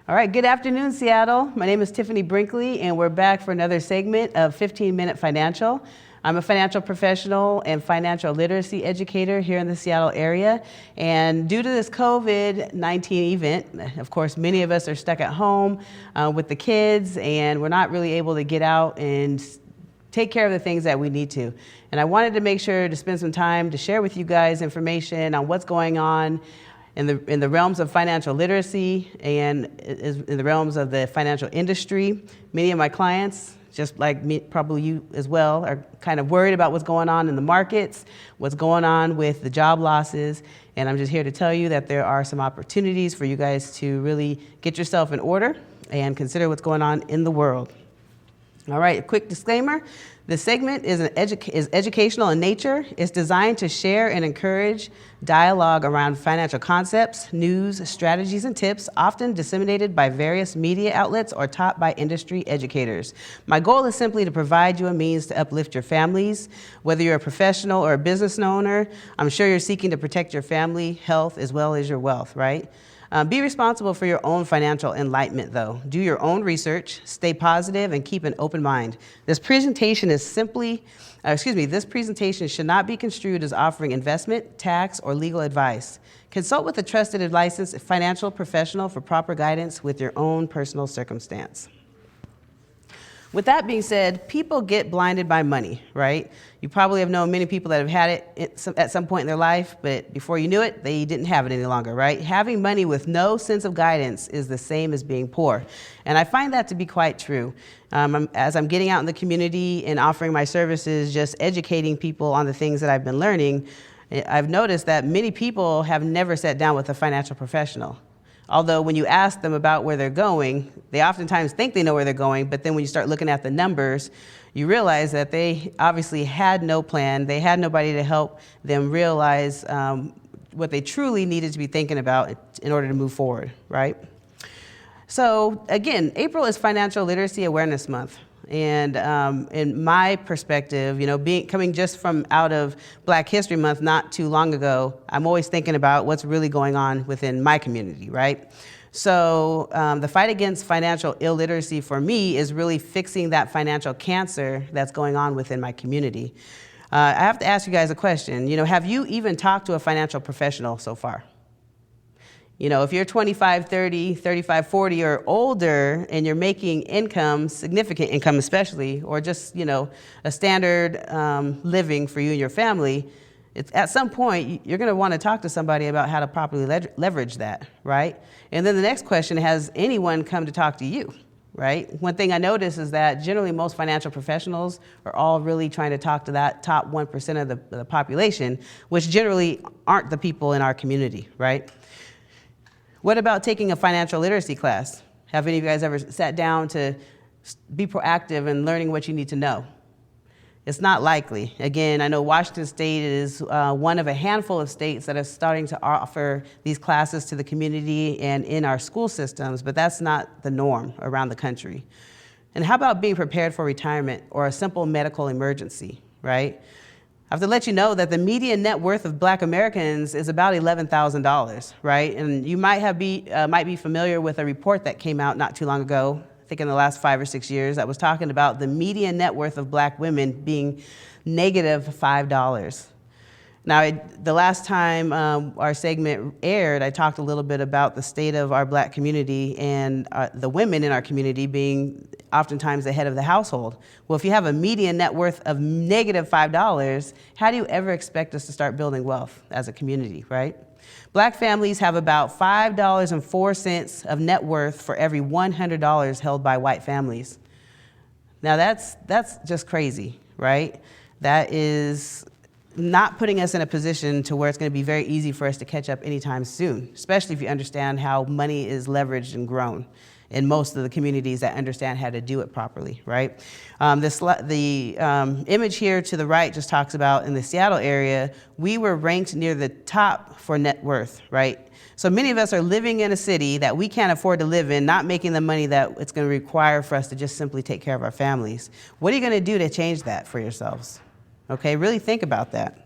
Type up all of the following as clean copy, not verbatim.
All right, good afternoon, Seattle. My name is Tiffany Brinkley, and we're back for another segment of 15-Minute Financial. I'm a financial professional and financial literacy educator here in the Seattle area. And due to this COVID-19 event, of course, many of us are stuck at home with the kids, and we're not really able to get out and take care of the things that we need to. And I wanted to make sure to spend some time to share with you guys information on what's going on in the realms of financial literacy and in the realms of the financial industry. Many of my clients, just like me, probably you as well, are kind of worried about what's going on in the markets, what's going on with the job losses, and I'm just here to tell you that there are some opportunities for you guys to really get yourself in order and consider what's going on in the world. All right, a quick disclaimer. This segment is educational in nature. It's designed to share and encourage dialogue around financial concepts, news, strategies, and tips, often disseminated by various media outlets or taught by industry educators. My goal is simply to provide you a means to uplift your families. Whether you're a professional or a business owner, I'm sure you're seeking to protect your family, health, as well as your wealth, right? Be responsible for your own financial enlightenment, though. Do your own research, stay positive, and keep an open mind. This presentation should not be construed as offering investment, tax, or legal advice. Consult with a trusted and licensed financial professional for proper guidance with your own personal circumstance. With that being said, people get blinded by money, right? You probably have known many people that have had it at some point in their life, but before you knew it, they didn't have it any longer, right? Having money with no sense of guidance is the same as being poor. And I find that to be quite true. As I'm getting out in the community and offering my services, just educating people on the things that I've been learning, I've noticed that many people have never sat down with a financial professional. Although when you ask them about where they're going, they oftentimes think they know where they're going, but then when you start looking at the numbers, you realize that they obviously had no plan. They had nobody to help them realize what they truly needed to be thinking about in order to move forward, right? So again, April is Financial Literacy Awareness Month. And in my perspective, coming just from out of Black History Month not too long ago, I'm always thinking about what's really going on within my community, right? So the fight against financial illiteracy for me is really fixing that financial cancer that's going on within my community. I have to ask you guys a question. Have you even talked to a financial professional so far? If you're 25, 30, 35, 40 or older and you're making income, significant income especially, or just, a standard living for you and your family, at some point you're going to want to talk to somebody about how to properly leverage that, right? And then the next question, has anyone come to talk to you, right? One thing I notice is that generally most financial professionals are all really trying to talk to that top 1% of the population, which generally aren't the people in our community, right? What about taking a financial literacy class? Have any of you guys ever sat down to be proactive in learning what you need to know? It's not likely. Again, I know Washington State is one of a handful of states that are starting to offer these classes to the community and in our school systems, but that's not the norm around the country. And how about being prepared for retirement or a simple medical emergency, right? I have to let you know that the median net worth of Black Americans is about $11,000, right? And you might be familiar with a report that came out not too long ago, I think in the last 5 or 6 years, that was talking about the median net worth of Black women being negative $5. Now, the last time our segment aired, I talked a little bit about the state of our Black community and the women in our community being oftentimes the head of the household. Well, if you have a median net worth of negative $5, how do you ever expect us to start building wealth as a community, right? Black families have about $5.04 of net worth for every $100 held by white families. Now that's just crazy, right? That is not putting us in a position to where it's going to be very easy for us to catch up anytime soon, especially if you understand how money is leveraged and grown in most of the communities that understand how to do it properly, right? The image here to the right just talks about in the Seattle area, we were ranked near the top for net worth, right? So many of us are living in a city that we can't afford to live in, not making the money that it's going to require for us to just simply take care of our families. What are you going to do to change that for yourselves? Okay, really think about that.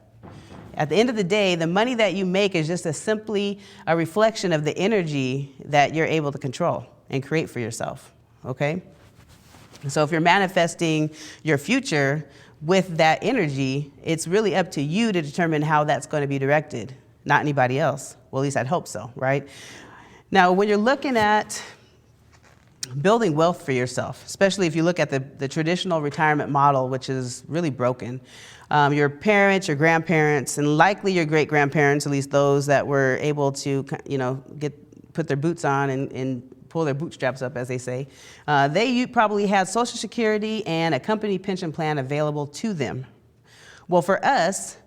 At the end of the day, the money that you make is just simply a reflection of the energy that you're able to control. and create for yourself, okay? So if you're manifesting your future with that energy, it's really up to you to determine how that's going to be directed, not anybody else. Well, at least I'd hope so, right? Now, when you're looking at building wealth for yourself, especially if you look at the traditional retirement model, which is really broken, your parents, your grandparents, and likely your great-grandparents, at least those that were able to, put their boots on and pull their bootstraps up, as they say, they probably had Social Security and a company pension plan available to them. Well, for us,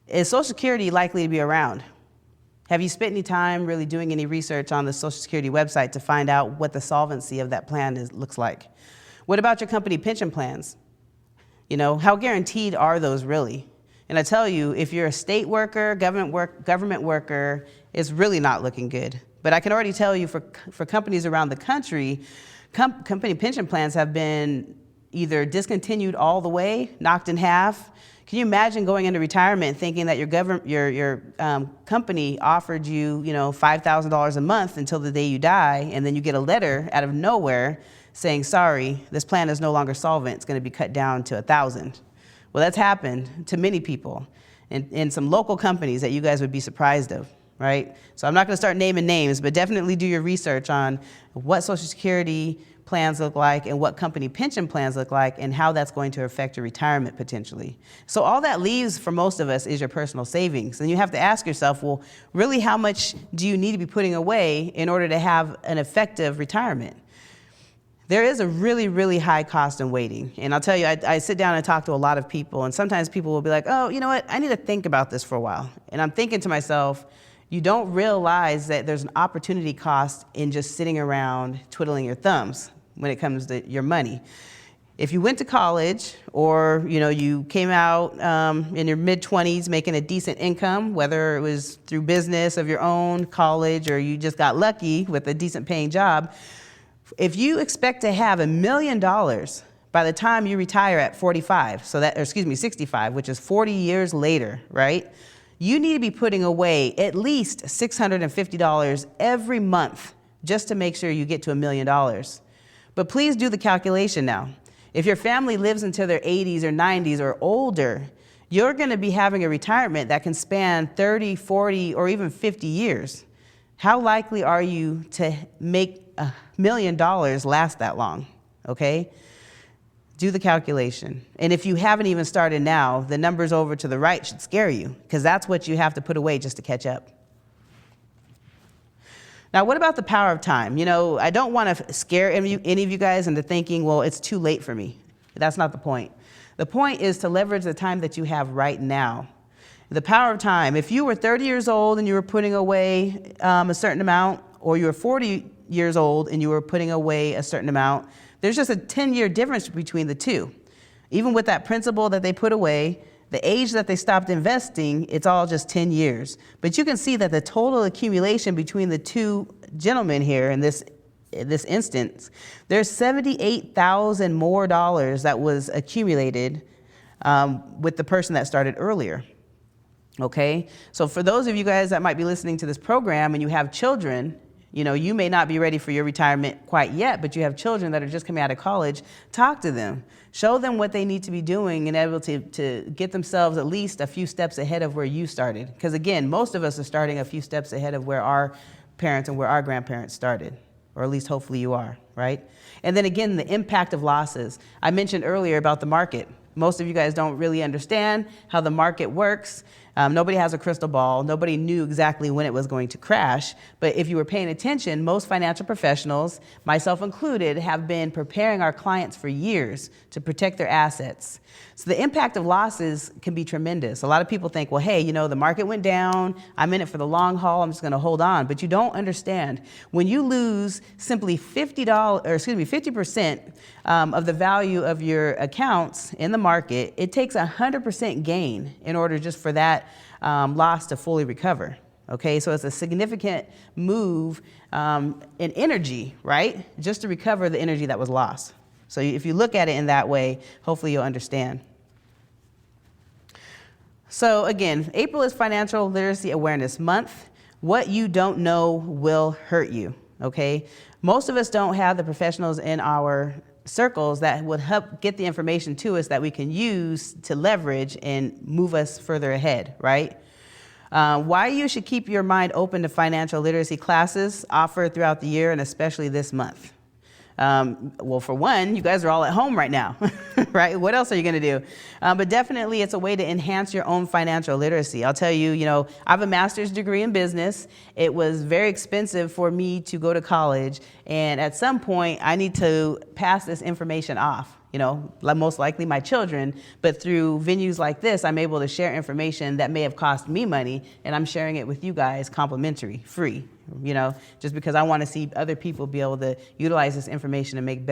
is Social Security likely to be around? Have you spent any time really doing any research on the Social Security website to find out what the solvency of that plan looks like? What about your company pension plans? How guaranteed are those really? And I tell you, if you're a state worker, government worker, it's really not looking good. But I can already tell you for companies around the country, company pension plans have been either discontinued all the way, knocked in half. Can you imagine going into retirement thinking that your company offered you, $5,000 a month until the day you die, and then you get a letter out of nowhere saying, sorry, this plan is no longer solvent. It's going to be cut down to $1,000. Well, that's happened to many people in some local companies that you guys would be surprised of, right? So I'm not going to start naming names, but definitely do your research on what Social Security plans look like and what company pension plans look like and how that's going to affect your retirement potentially. So all that leaves for most of us is your personal savings. And you have to ask yourself, well, really how much do you need to be putting away in order to have an effective retirement? There is a really, really high cost in waiting. And I'll tell you, I sit down and talk to a lot of people, and sometimes people will be like, oh, you know what, I need to think about this for a while. And I'm thinking to myself, you don't realize that there's an opportunity cost in just sitting around twiddling your thumbs when it comes to your money. If you went to college or you came out in your mid-20s making a decent income, whether it was through business of your own, college, or you just got lucky with a decent paying job, if you expect to have $1 million by the time you retire at 65, which is 40 years later, right? You need to be putting away at least $650 every month just to make sure you get to $1 million. But please do the calculation now. If your family lives until their 80s or 90s or older, you're going to be having a retirement that can span 30, 40, or even 50 years. How likely are you to make $1 million last that long? Okay? Do the calculation. And if you haven't even started now, the numbers over to the right should scare you, because that's what you have to put away just to catch up. Now, what about the power of time? I don't want to scare any of you guys into thinking, well, it's too late for me. That's not the point. The point is to leverage the time that you have right now. The power of time. If you were 30 years old and you were putting away a certain amount, or you were 40 years old and you were putting away a certain amount, there's just a 10-year difference between the two. Even with that principal that they put away, the age that they stopped investing, it's all just 10 years. But you can see that the total accumulation between the two gentlemen here in this instance, there's $78,000 more that was accumulated with the person that started earlier. Okay, so for those of you guys that might be listening to this program and you have children, you may not be ready for your retirement quite yet, but you have children that are just coming out of college. Talk to them. Show them what they need to be doing and able to get themselves at least a few steps ahead of where you started. Because again, most of us are starting a few steps ahead of where our parents and where our grandparents started, or at least hopefully you are, right? And then again, the impact of losses. I mentioned earlier about the market. Most of you guys don't really understand how the market works. Nobody has a crystal ball. Nobody knew exactly when it was going to crash. But if you were paying attention, most financial professionals, myself included, have been preparing our clients for years to protect their assets. So the impact of losses can be tremendous. A lot of people think, well, hey, the market went down. I'm in it for the long haul. I'm just going to hold on. But you don't understand. When you lose simply 50% of the value of your accounts in the market, it takes 100% gain in order just for that loss to fully recover. Okay, so it's a significant move in energy, right? Just to recover the energy that was lost. So if you look at it in that way, hopefully you'll understand. So again, April is Financial Literacy Awareness Month. What you don't know will hurt you. okay? Most of us don't have the professionals in our circles that would help get the information to us that we can use to leverage and move us further ahead, right? Why you should keep your mind open to financial literacy classes offered throughout the year and especially this month. Well, for one, you guys are all at home right now, right? What else are you going to do? But definitely it's a way to enhance your own financial literacy. I'll tell you, I have a master's degree in business. It was very expensive for me to go to college. And at some point, I need to pass this information off. Most likely my children, but through venues like this, I'm able to share information that may have cost me money, and I'm sharing it with you guys complimentary, free, just because I want to see other people be able to utilize this information and make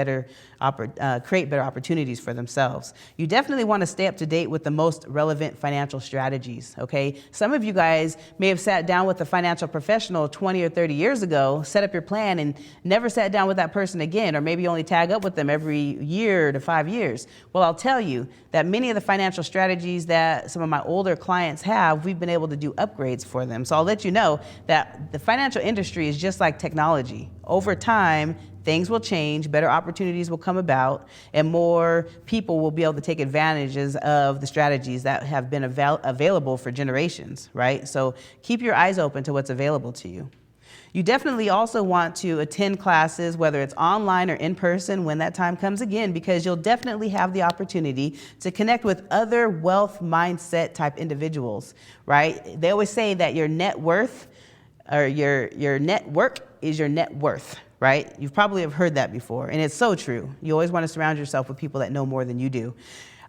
create better opportunities for themselves. You definitely want to stay up to date with the most relevant financial strategies, okay? Some of you guys may have sat down with a financial professional 20 or 30 years ago, set up your plan, and never sat down with that person again, or maybe only tag up with them every year to 5 years. Well, I'll tell you that many of the financial strategies that some of my older clients have, we've been able to do upgrades for them. So I'll let you know that the financial industry is just like technology. Over time, things will change, better opportunities will come about, and more people will be able to take advantages of the strategies that have been available for generations, right? So keep your eyes open to what's available to you. You definitely also want to attend classes, whether it's online or in person, when that time comes again, because you'll definitely have the opportunity to connect with other wealth mindset type individuals, right? They always say that your net worth or your network is your net worth, right? You probably have heard that before, and it's so true. You always want to surround yourself with people that know more than you do.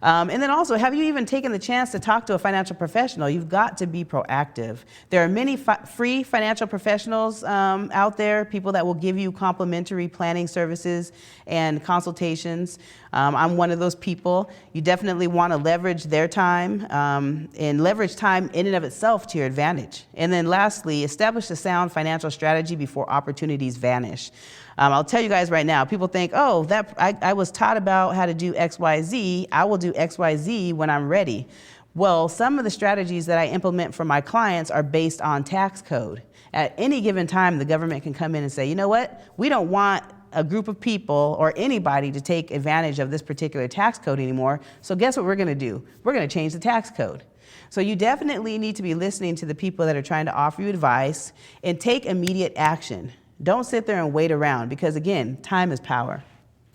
And then also, have you even taken the chance to talk to a financial professional? You've got to be proactive. There are many free financial professionals out there, people that will give you complimentary planning services and consultations. I'm one of those people. You definitely want to leverage their time and leverage time in and of itself to your advantage. And then lastly, establish a sound financial strategy before opportunities vanish. I'll tell you guys right now, people think, oh, I was taught about how to do X, Y, Z. I will do X, Y, Z when I'm ready. Well, some of the strategies that I implement for my clients are based on tax code. At any given time, the government can come in and say, you know what? We don't want a group of people or anybody to take advantage of this particular tax code anymore. So guess what we're going to do? We're going to change the tax code. So you definitely need to be listening to the people that are trying to offer you advice and take immediate action. Don't sit there and wait around because, again, time is power.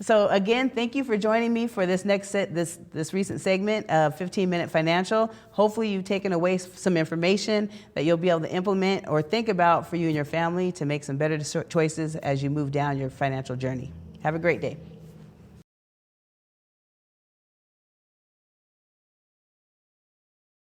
So, again, thank you for joining me for this this recent segment of 15-Minute Financial. Hopefully you've taken away some information that you'll be able to implement or think about for you and your family to make some better choices as you move down your financial journey. Have a great day.